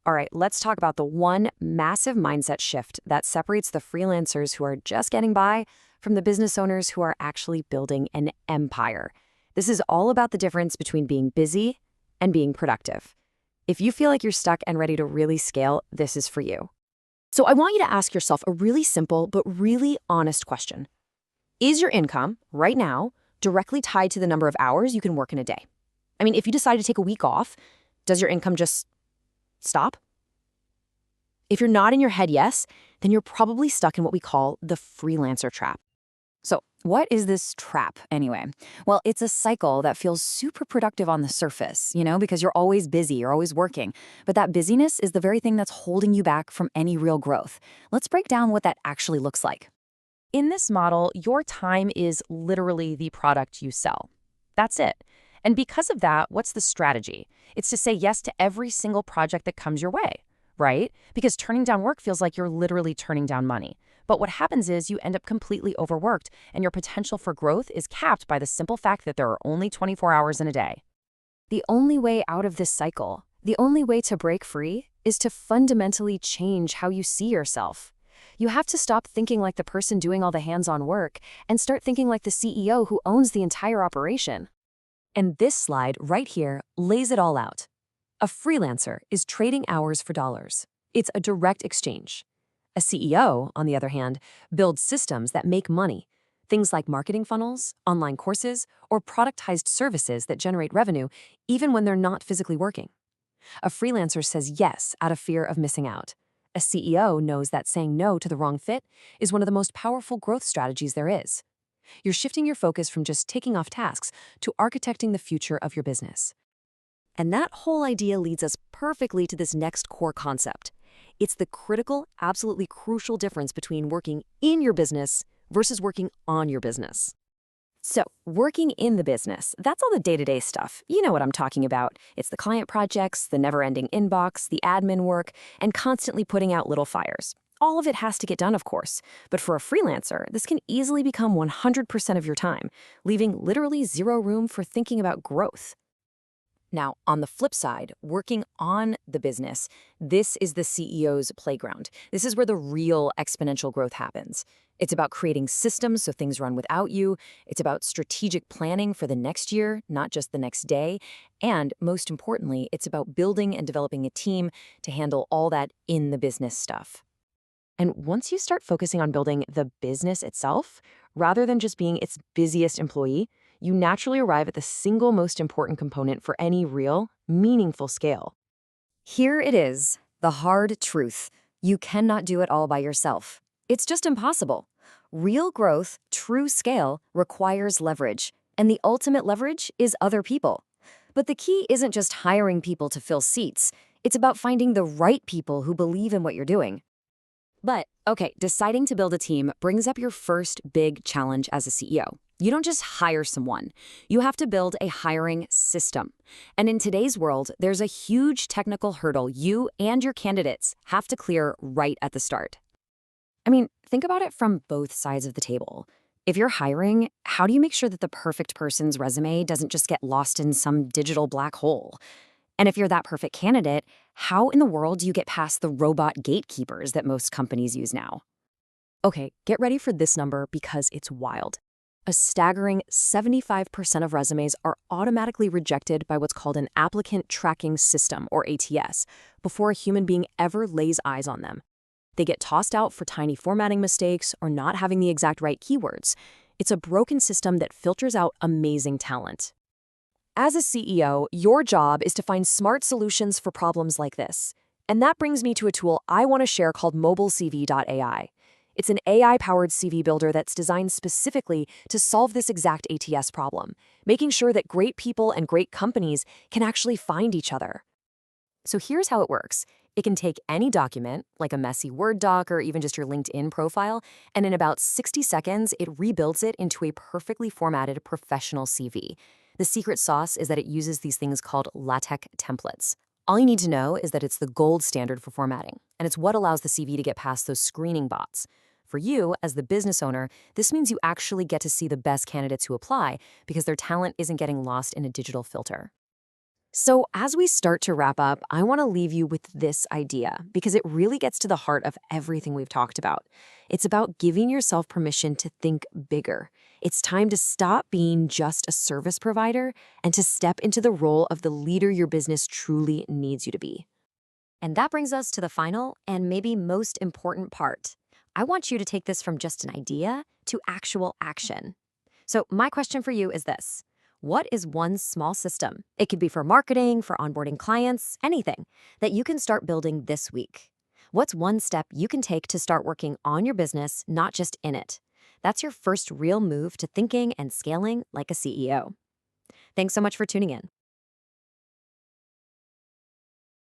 All right, let's talk about the one massive mindset shift that separates the freelancers who are just getting by from the business owners who are actually building an empire. This is all about the difference between being busy and being productive. If you feel like you're stuck and ready to really scale, this is for you. So I want you to ask yourself a really simple but really honest question. Is your income, right now, directly tied to the number of hours you can work in a day? I mean, if you decide to take a week off, does your income just stop? If you're nodding your head yes, then you're probably stuck in what we call the freelancer trap. So, what is this trap anyway? Well, it's a cycle that feels super productive on the surface, because you're always busy, you're always working. But that busyness is the very thing that's holding you back from any real growth. Let's break down what that actually looks like. In this model, your time is literally the product you sell. That's it. And because of that, what's the strategy? It's to say yes to every single project that comes your way, right? Because turning down work feels like you're literally turning down money. But what happens is you end up completely overworked, and your potential for growth is capped by the simple fact that there are only 24 hours in a day. The only way out of this cycle, the only way to break free, is to fundamentally change how you see yourself. You have to stop thinking like the person doing all the hands-on work and start thinking like the CEO who owns the entire operation. And this slide right here lays it all out. A freelancer is trading hours for dollars. It's a direct exchange. A CEO, on the other hand, builds systems that make money, things like marketing funnels, online courses, or productized services that generate revenue even when they're not physically working. A freelancer says yes out of fear of missing out. A CEO knows that saying no to the wrong fit is one of the most powerful growth strategies there is. You're shifting your focus from just taking off tasks to architecting the future of your business. And that whole idea leads us perfectly to this next core concept. It's the critical, absolutely crucial difference between working in your business versus working on your business. So, working in the business, that's all the day-to-day stuff. You know what I'm talking about. It's the client projects, the never-ending inbox, the admin work, and constantly putting out little fires. All of it has to get done, of course. But for a freelancer, this can easily become 100% of your time, leaving literally zero room for thinking about growth. Now, on the flip side, working on the business, this is the CEO's playground. This is where the real exponential growth happens. It's about creating systems so things run without you. It's about strategic planning for the next year, not just the next day. And most importantly, it's about building and developing a team to handle all that in the business stuff. And once you start focusing on building the business itself, rather than just being its busiest employee, you naturally arrive at the single most important component for any real, meaningful scale. Here it is, the hard truth. You cannot do it all by yourself. It's just impossible. Real growth, true scale, requires leverage. And the ultimate leverage is other people. But the key isn't just hiring people to fill seats. It's about finding the right people who believe in what you're doing. But, okay, deciding to build a team brings up your first big challenge as a CEO. You don't just hire someone. You have to build a hiring system. And in today's world, there's a huge technical hurdle you and your candidates have to clear right at the start. I mean, think about it from both sides of the table. If you're hiring, how do you make sure that the perfect person's resume doesn't just get lost in some digital black hole? And if you're that perfect candidate, how in the world do you get past the robot gatekeepers that most companies use now? Okay, get ready for this number because it's wild. A staggering 75% of resumes are automatically rejected by what's called an applicant tracking system, or ATS, before a human being ever lays eyes on them. They get tossed out for tiny formatting mistakes or not having the exact right keywords. It's a broken system that filters out amazing talent. As a CEO, your job is to find smart solutions for problems like this. And that brings me to a tool I want to share called mobilecv.ai. It's an AI-powered CV builder that's designed specifically to solve this exact ATS problem, making sure that great people and great companies can actually find each other. So here's how it works. It can take any document, like a messy Word doc or even just your LinkedIn profile, and in about 60 seconds, it rebuilds it into a perfectly formatted professional CV. The secret sauce is that it uses these things called LaTeX templates. All you need to know is that it's the gold standard for formatting, and it's what allows the CV to get past those screening bots. For you, as the business owner, this means you actually get to see the best candidates who apply because their talent isn't getting lost in a digital filter. So, as we start to wrap up, I want to leave you with this idea because it really gets to the heart of everything we've talked about. It's about giving yourself permission to think bigger. It's time to stop being just a service provider and to step into the role of the leader your business truly needs you to be. And that brings us to the final and maybe most important part. I want you to take this from just an idea to actual action. So, my question for you is this. What is one small system? It could be for marketing, for onboarding clients, anything that you can start building this week. What's one step you can take to start working on your business, not just in it? That's your first real move to thinking and scaling like a CEO. Thanks so much for tuning in.